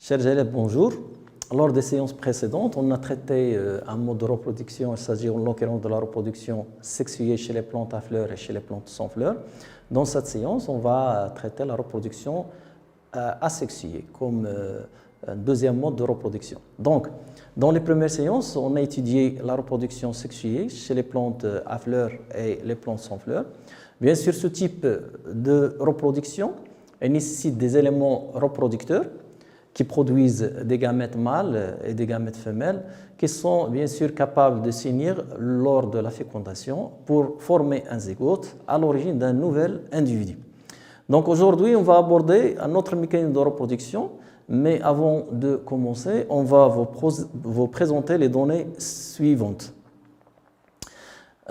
Chers élèves, bonjour. Lors des séances précédentes, on a traité un mode de reproduction, il s'agit en l'occurrence de la reproduction sexuée chez les plantes à fleurs et chez les plantes sans fleurs. Dans cette séance, on va traiter la reproduction asexuée comme un deuxième mode de reproduction. Donc, dans les premières séances, on a étudié la reproduction sexuée chez les plantes à fleurs et les plantes sans fleurs. Bien sûr, ce type de reproduction nécessite des éléments reproducteurs qui produisent des gamètes mâles et des gamètes femelles qui sont bien sûr capables de s'unir lors de la fécondation pour former un zygote à l'origine d'un nouvel individu. Donc aujourd'hui, on va aborder un autre mécanisme de reproduction, mais avant de commencer, on va vous présenter les données suivantes.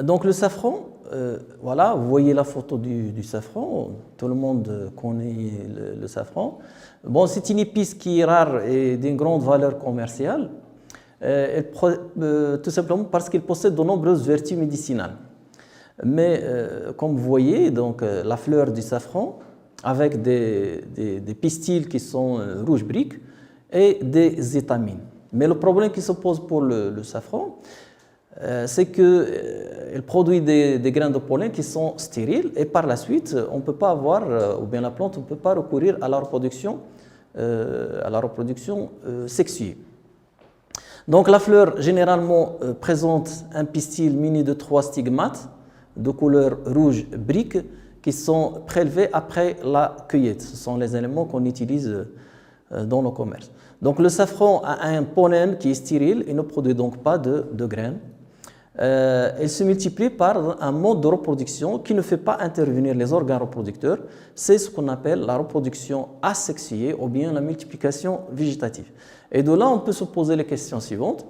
Donc le safran, voilà, vous voyez la photo du safran, tout le monde connaît le safran. Bon, c'est une épice qui est rare et d'une grande valeur commerciale, tout simplement parce qu'elle possède de nombreuses vertus médicinales. Mais comme vous voyez, donc, la fleur du safran, avec des pistils qui sont rouge brique et des étamines. Mais le problème qui se pose pour le safran, c'est qu'elle produit des grains de pollen qui sont stériles et par la suite, on ne peut pas avoir, ou bien la plante ne peut pas recourir à la reproduction sexuée. Donc la fleur généralement présente un pistil muni de 3 stigmates de couleur rouge brique qui sont prélevés après la cueillette. Ce sont les éléments qu'on utilise dans le commerce. Donc le safran a un pollen qui est stérile et ne produit donc pas de graines. Elle se multiplie par un mode de reproduction qui ne fait pas intervenir les organes reproducteurs. C'est ce qu'on appelle la reproduction asexuée ou bien la multiplication végétative. Et de là, on peut se poser les questions suivantes.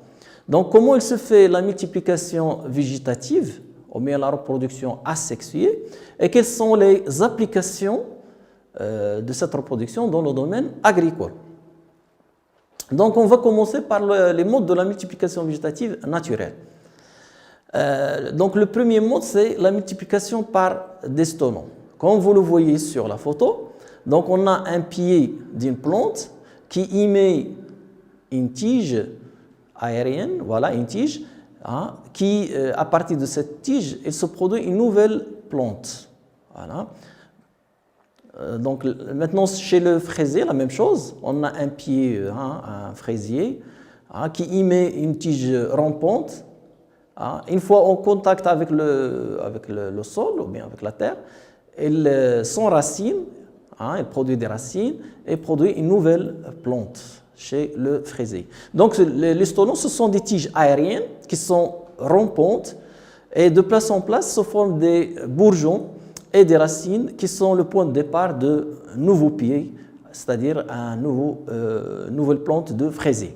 Donc, comment il se fait la multiplication végétative ou bien la reproduction asexuée et quelles sont les applications de cette reproduction dans le domaine agricole? Donc, on va commencer par les modes de la multiplication végétative naturelle. Donc le premier mode, c'est la multiplication par des stolons. Comme vous le voyez sur la photo, donc on a un pied d'une plante qui émet une tige aérienne, voilà une tige, hein, qui à partir de cette tige, il se produit une nouvelle plante. Voilà. Donc maintenant chez le fraisier, la même chose, on a un pied, un fraisier, qui émet une tige rampante. Une fois en contact avec le sol ou bien avec la terre, elle s'enracine, elle produit des racines et produit une nouvelle plante chez le fraisier. Donc les stolons, ce sont des tiges aériennes qui sont rampantes et de place en place se forment des bourgeons et des racines qui sont le point de départ de nouveaux pieds, c'est-à-dire une nouvelle plante de fraisier.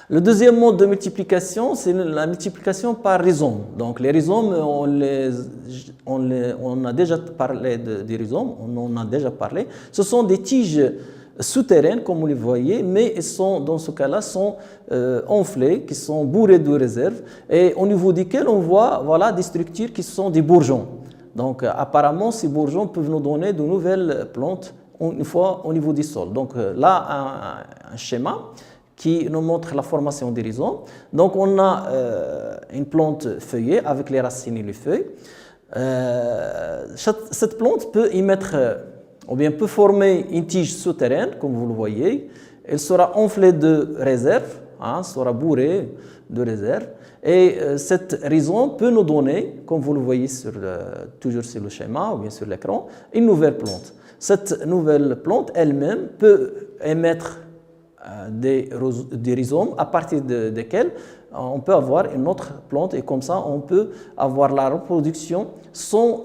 Le deuxième mode de multiplication, c'est la multiplication par rhizome. Donc les rhizomes, on a déjà parlé des rhizomes, on en a déjà parlé. Ce sont des tiges souterraines, comme vous les voyez, mais elles sont, dans ce cas-là, sont enflées, qui sont bourrées de réserves, et au niveau desquelles on voit voilà, des structures qui sont des bourgeons. Donc apparemment, ces bourgeons peuvent nous donner de nouvelles plantes une fois au niveau du sol. Donc là, un schéma qui nous montre la formation des rhizomes. Donc on a une plante feuillée avec les racines et les feuilles. Cette plante peut émettre, ou bien peut former une tige souterraine, comme vous le voyez. Elle sera enflée de réserves, sera bourrée de réserves. Et cette rhizome peut nous donner, comme vous le voyez toujours sur le schéma ou bien sur l'écran, une nouvelle plante. Cette nouvelle plante elle-même peut émettre des rhizomes à partir desquels on peut avoir une autre plante et comme ça on peut avoir la reproduction sans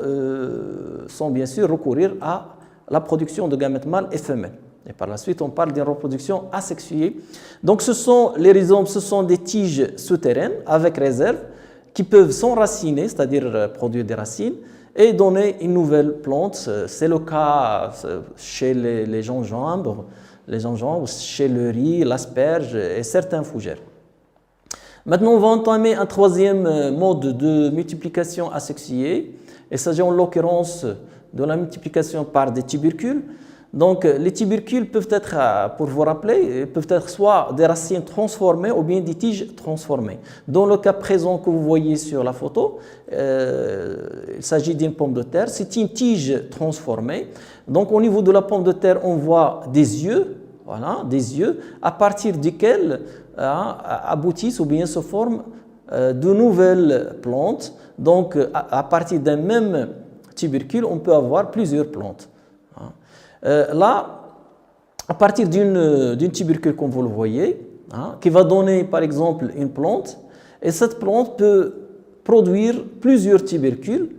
bien sûr recourir à la production de gamètes mâles et femelles. Et par la suite on parle d'une reproduction asexuée. Donc les rhizomes, ce sont des tiges souterraines avec réserve qui peuvent s'enraciner, c'est-à-dire produire des racines et donner une nouvelle plante. C'est le cas chez les gingembre, chez le riz, l'asperge et certains fougères. Maintenant, on va entamer un troisième mode de multiplication asexuée. Il s'agit en l'occurrence de la multiplication par des tubercules. Donc, les tubercules peuvent être, pour vous rappeler, peuvent être soit des racines transformées ou bien des tiges transformées. Dans le cas présent que vous voyez sur la photo, il s'agit d'une pomme de terre. C'est une tige transformée. Donc, au niveau de la pomme de terre, on voit des yeux, voilà, des yeux, à partir desquels aboutissent ou bien se forment de nouvelles plantes. Donc, à partir d'un même tubercule, on peut avoir plusieurs plantes. Là, à partir d'une tubercule, comme vous le voyez, qui va donner par exemple une plante, et cette plante peut produire plusieurs tubercules,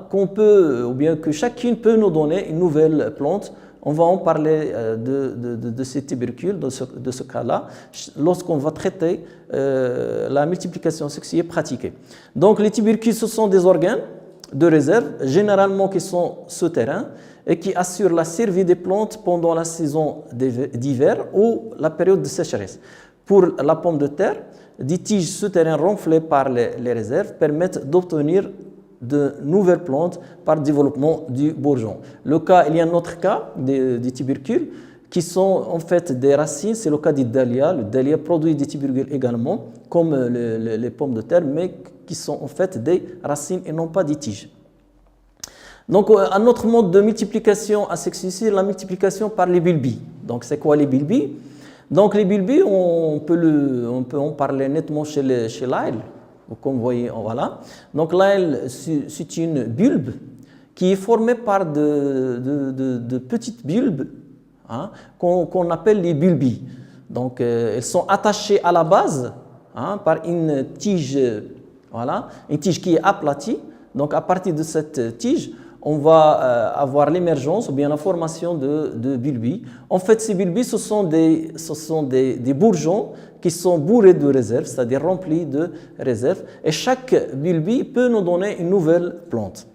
qu'on peut, ou bien que chacune peut nous donner une nouvelle plante. On va en parler de ces tubercules, de ce cas-là, lorsqu'on va traiter la multiplication sexuée pratiquée. Donc les tubercules, ce sont des organes de réserve, généralement qui sont souterrains, et qui assurent la survie des plantes pendant la saison d'hiver ou la période de sécheresse. Pour la pomme de terre, des tiges souterraines renflées par les réserves permettent d'obtenir de nouvelles plantes par développement du bourgeon. Il y a un autre cas des tubercules qui sont en fait des racines, c'est le cas du dahlia. Le dahlia produit des tubercules également, comme les pommes de terre, mais qui sont en fait des racines et non pas des tiges. Donc, un autre mode de multiplication asexuée, c'est la multiplication par les bulbes. Donc, c'est quoi les bulbes? Donc, les bulbes, on peut en parler nettement chez l'ail, comme vous voyez, voilà. Donc, l'ail, c'est une bulbe qui est formée par de petites bulbes qu'on appelle les bulbes. Donc, elles sont attachées à la base par une tige, voilà, une tige qui est aplatie. Donc, à partir de cette tige, on va avoir l'émergence ou bien la formation de bulbes. En fait, ces bulbes, ce sont des bourgeons qui sont bourrés de réserves, c'est-à-dire remplis de réserves. Et chaque bulbe peut nous donner une nouvelle plante.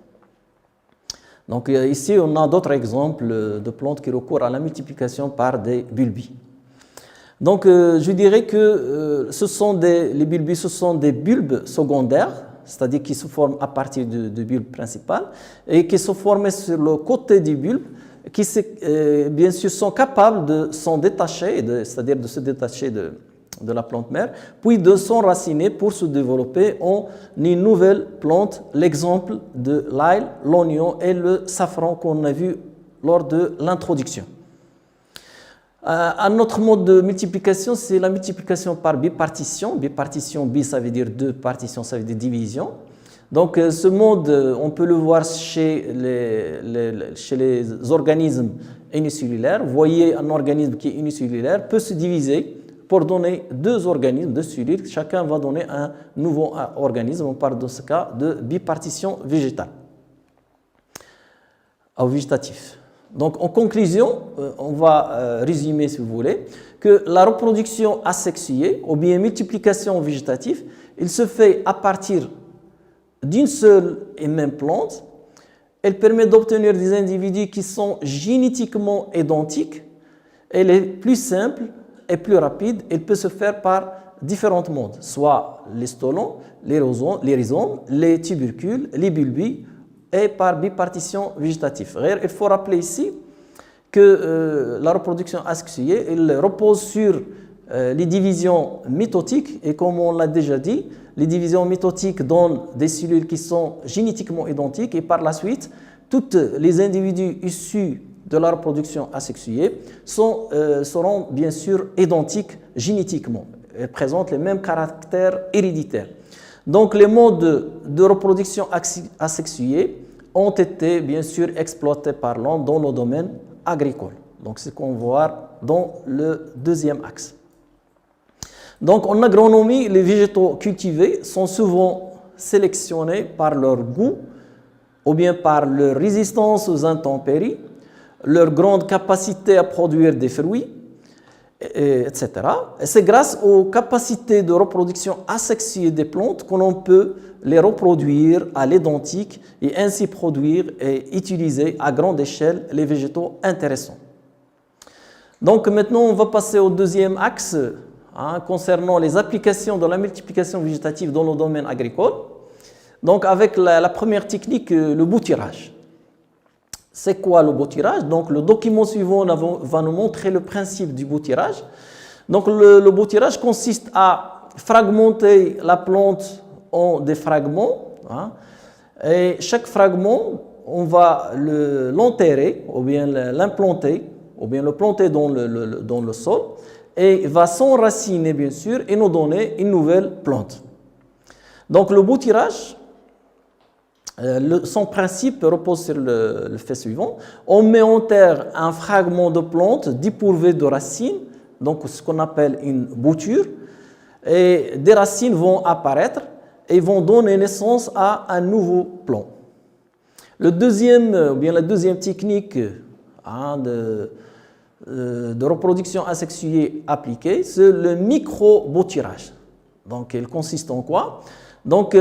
Donc ici, on a d'autres exemples de plantes qui recourent à la multiplication par des bulbes. Donc je dirais que les bulbes, ce sont des bulbes secondaires, c'est-à-dire qui se forment à partir du bulbe principal et qui se forment sur le côté du bulbe, qui bien sûr sont capables de s'en détacher, c'est-à-dire de se détacher de la plante mère, puis de s'enraciner pour se développer en une nouvelle plante, l'exemple de l'ail, l'oignon et le safran qu'on a vu lors de l'introduction. Un autre mode de multiplication, c'est la multiplication par bipartition. Bipartition, bi, ça veut dire deux, partition, ça veut dire division. Donc, ce mode, on peut le voir chez les organismes unicellulaires. Vous voyez, un organisme qui est unicellulaire peut se diviser pour donner deux organismes, deux cellules. Chacun va donner un nouveau organisme. On parle dans ce cas de bipartition végétale ou végétatif. Donc, en conclusion, on va résumer, si vous voulez, que la reproduction asexuée ou bien multiplication végétative, il se fait à partir d'une seule et même plante. Elle permet d'obtenir des individus qui sont génétiquement identiques. Elle est plus simple et plus rapide. Elle peut se faire par différents modes, soit les stolons, les rhizomes, les tubercules, les bulbes, et par bipartition végétative. Il faut rappeler ici que la reproduction asexuée repose sur les divisions mitotiques, et comme on l'a déjà dit, les divisions mitotiques donnent des cellules qui sont génétiquement identiques, et par la suite, tous les individus issus de la reproduction asexuée seront bien sûr identiques génétiquement. Ils présentent les mêmes caractères héréditaires. Donc, les modes de reproduction asexuée ont été bien sûr exploités par l'homme dans le domaine agricole. Donc, c'est ce qu'on voit dans le deuxième axe. Donc, en agronomie, les végétaux cultivés sont souvent sélectionnés par leur goût ou bien par leur résistance aux intempéries, leur grande capacité à produire des fruits, etc. Et c'est grâce aux capacités de reproduction asexuée des plantes qu'on peut les reproduire à l'identique et ainsi produire et utiliser à grande échelle les végétaux intéressants. Donc maintenant, on va passer au deuxième axe concernant les applications de la multiplication végétative dans le domaine agricole. Donc avec la première technique, le bouturage. C'est quoi le bouturage? Donc le document suivant va nous montrer le principe du bouturage. Donc le bouturage consiste à fragmenter la plante en des fragments, hein, et chaque fragment, on va l'enterrer ou bien l'implanter ou bien le planter dans le sol et va s'enraciner bien sûr et nous donner une nouvelle plante. Donc le bouturage, son principe repose sur le fait suivant. On met en terre un fragment de plante dépourvu de racines, donc ce qu'on appelle une bouture, et des racines vont apparaître et vont donner naissance à un nouveau plant. La deuxième technique, hein, de reproduction asexuée appliquée, c'est le micro-bouturage. Donc il consiste en quoi? Donc,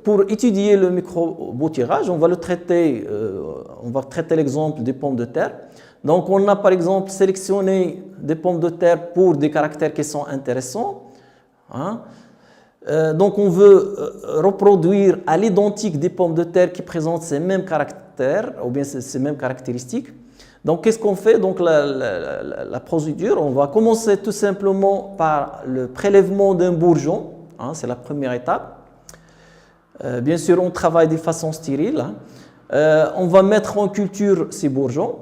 pour étudier le micro-bouturage, on va traiter l'exemple des pommes de terre. Donc, on a par exemple sélectionné des pommes de terre pour des caractères qui sont intéressants, hein. Donc, on veut reproduire à l'identique des pommes de terre qui présentent ces mêmes caractères ou bien ces mêmes caractéristiques. Donc, qu'est-ce qu'on fait? Donc, la procédure, on va commencer tout simplement par le prélèvement d'un bourgeon. Hein, c'est la première étape. Bien sûr, on travaille de façon stérile. Hein. On va mettre en culture ces bourgeons.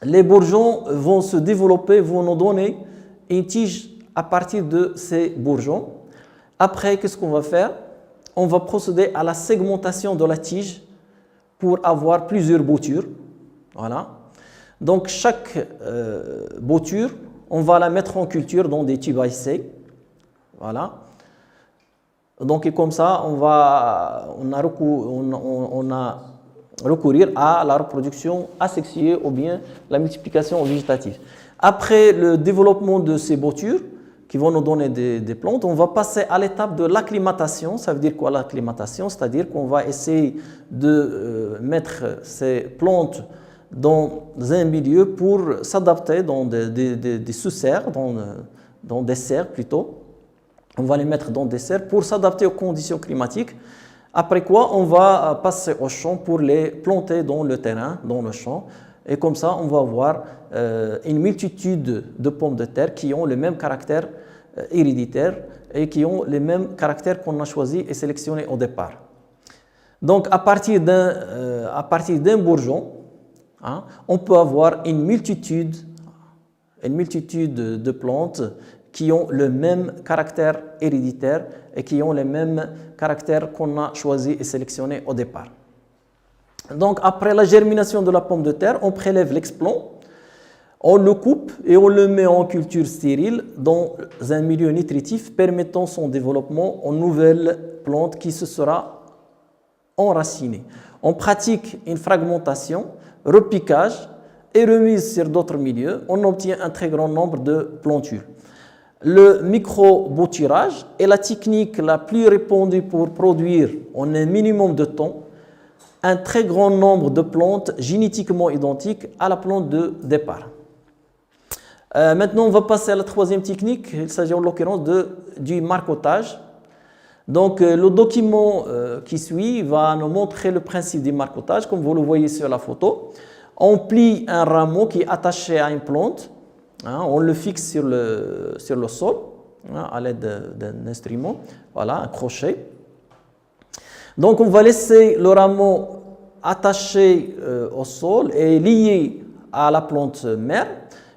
Les bourgeons vont se développer, vont nous donner une tige à partir de ces bourgeons. Après, qu'est-ce qu'on va faire? On va procéder à la segmentation de la tige pour avoir plusieurs boutures. Voilà. Donc, chaque bouture, on va la mettre en culture dans des tubes à essai. Voilà. Donc, et comme ça, on a recourir à la reproduction asexuée ou bien la multiplication végétative. Après le développement de ces boutures, qui vont nous donner des plantes, on va passer à l'étape de l'acclimatation. Ça veut dire quoi l'acclimatation? C'est-à-dire qu'on va essayer de mettre ces plantes dans un milieu pour s'adapter dans des sous-serres, dans des serres plutôt. On va les mettre dans des serres pour s'adapter aux conditions climatiques. Après quoi, on va passer au champ pour les planter dans le terrain, dans le champ. Et comme ça, on va avoir une multitude de pommes de terre qui ont le même caractère héréditaire et qui ont les mêmes caractères qu'on a choisis et sélectionnés au départ. Donc, à partir d'un bourgeon, hein, on peut avoir une multitude de plantes qui ont le même caractère héréditaire et qui ont les mêmes caractères qu'on a choisis et sélectionnés au départ. Donc, après la germination de la pomme de terre, on prélève l'explant, on le coupe et on le met en culture stérile dans un milieu nutritif permettant son développement en nouvelles plantes qui se sera enracinée. On pratique une fragmentation, repiquage et remise sur d'autres milieux. On obtient un très grand nombre de plantules. Le micro-bouturage est la technique la plus répandue pour produire en un minimum de temps un très grand nombre de plantes génétiquement identiques à la plante de départ. Maintenant, on va passer à la troisième technique. Il s'agit en l'occurrence du marcottage. Donc, le document qui suit va nous montrer le principe du marcottage, comme vous le voyez sur la photo. On plie un rameau qui est attaché à une plante. Hein, on le fixe sur le sol, hein, à l'aide d'un instrument, voilà, un crochet. Donc, on va laisser le rameau attaché au sol et lié à la plante mère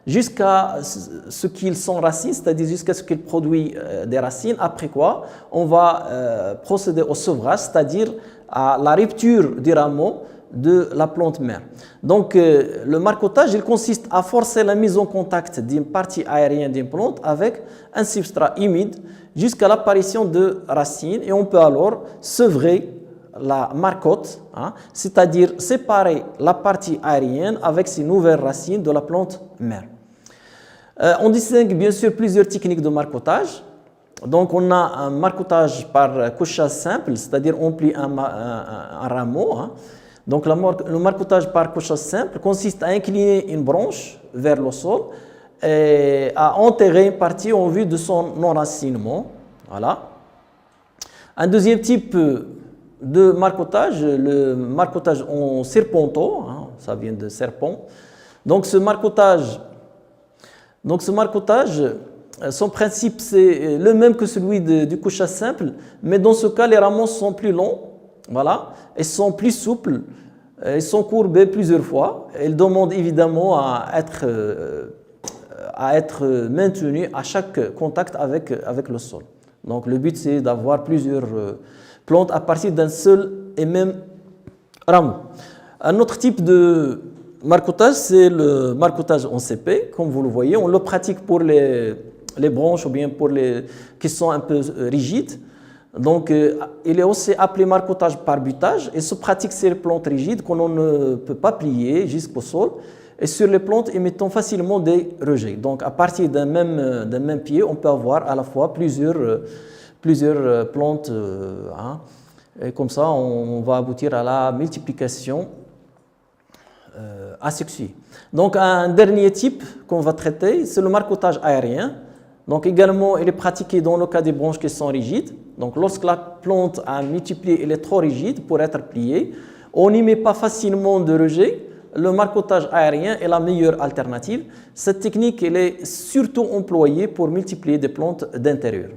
jusqu'à ce qu'il s'enracine, c'est-à-dire jusqu'à ce qu'il produit des racines. Après quoi, on va procéder au sevrage, c'est-à-dire à la rupture du rameau de la plante mère. Donc, le marcottage, il consiste à forcer la mise en contact d'une partie aérienne d'une plante avec un substrat humide jusqu'à l'apparition de racines et on peut alors sevrer la marcotte, hein, c'est-à-dire séparer la partie aérienne avec ses nouvelles racines de la plante mère. On distingue bien sûr plusieurs techniques de marcottage. Donc, on a un marcottage par couchage simple, c'est-à-dire on plie un rameau. Hein. Donc, le marcottage par couchage simple consiste à incliner une branche vers le sol et à enterrer une partie en vue de son enracinement. Voilà. Un deuxième type de marcottage, le marcottage en serpenteau, hein, ça vient de serpent. Donc ce marcottage, son principe c'est le même que celui du couchage simple, mais dans ce cas les rameaux sont plus longs, voilà, et sont plus souples, ils sont courbés plusieurs fois. Ils demandent évidemment à être maintenus à chaque contact avec le sol. Donc le but c'est d'avoir plusieurs plantes à partir d'un seul et même rameau. Un autre type de marcotage, c'est le marcotage en CP, comme vous le voyez. On le pratique pour les branches ou bien pour les qui sont un peu rigides. Donc, il est aussi appelé marcotage par butage et se pratique sur les plantes rigides qu'on ne peut pas plier jusqu'au sol et sur les plantes émettant facilement des rejets. Donc, à partir d'un même pied, on peut avoir à la fois plusieurs plantes. Hein, et comme ça, on va aboutir à la multiplication asexuée. Donc, un dernier type qu'on va traiter, c'est le marcotage aérien. Donc également, il est pratiqué dans le cas des branches qui sont rigides. Donc lorsque la plante a multiplié, elle est trop rigide pour être pliée, on n'y met pas facilement de rejet. Le marcotage aérien est la meilleure alternative. Cette technique, elle est surtout employée pour multiplier des plantes d'intérieur.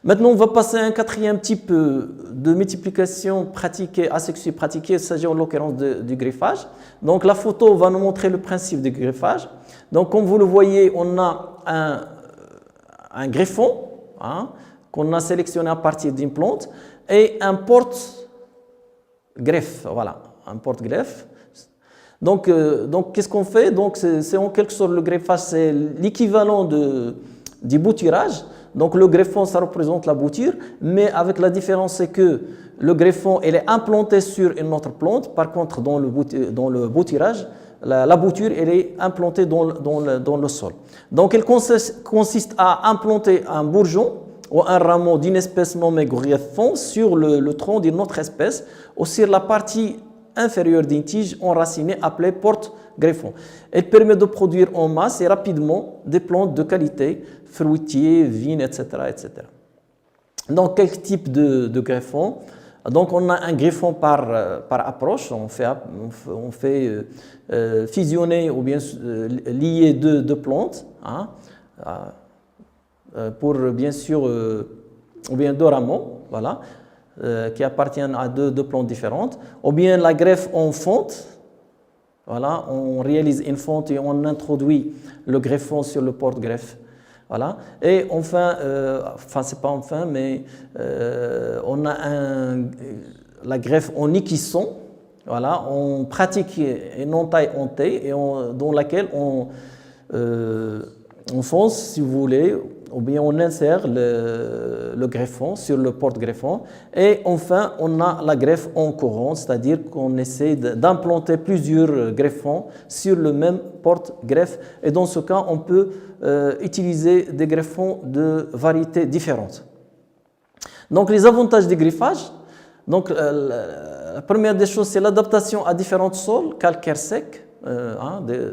Maintenant, on va passer à un quatrième type de multiplication pratiquée, asexuée pratiquée. Il s'agit en l'occurrence du greffage. Donc la photo va nous montrer le principe du greffage. Donc comme vous le voyez, on a un greffon, hein, qu'on a sélectionné à partir d'une plante et un porte-greffe. Voilà, un porte-greffe. Donc qu'est-ce qu'on fait? Donc c'est en quelque sorte le greffage, c'est l'équivalent du bouturage. Donc le greffon, ça représente la bouture, mais avec la différence, c'est que le greffon, elle est implanté sur une autre plante. Par contre, dans le bouturage, la bouture, elle est implantée dans le sol. Donc elle consiste à implanter un bourgeon ou un rameau d'une espèce nommée greffon sur le tronc d'une autre espèce ou sur la partie inférieure d'une tige enracinée appelée porte-greffon. Elle permet de produire en masse et rapidement des plantes de qualité, fruitiers, vignes, etc., etc. Donc, quel type de greffon? Donc, on a un greffon par approche. On fait fusionner ou bien lier deux plantes, hein, pour bien sûr, ou bien deux rameaux, voilà, qui appartiennent à deux plantes différentes, ou bien la greffe en fonte. Voilà, on réalise une fonte et on introduit le greffon sur le porte-greffe. Voilà. Et enfin, c'est pas enfin, mais on a la greffe en équisson. Voilà, on pratique une entaille en T et dans laquelle on fonce, si vous voulez, ou bien on insère le greffon sur le porte-greffon. Et enfin, on a la greffe en courant, c'est-à-dire qu'on essaie d'implanter plusieurs greffons sur le même porte-greffe. Et dans ce cas, on peut utiliser des greffons de variétés différentes. Donc, les avantages du greffage. Donc, la première des choses, c'est l'adaptation à différents sols, calcaires secs,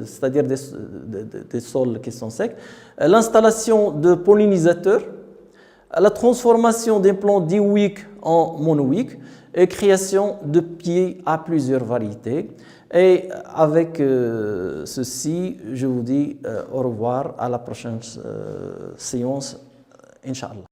c'est-à-dire des sols qui sont secs, l'installation de pollinisateurs, la transformation des plantes dioïques en monoïques et création de pieds à plusieurs variétés. Et avec ceci, je vous dis au revoir à la prochaine séance, Inch'Allah.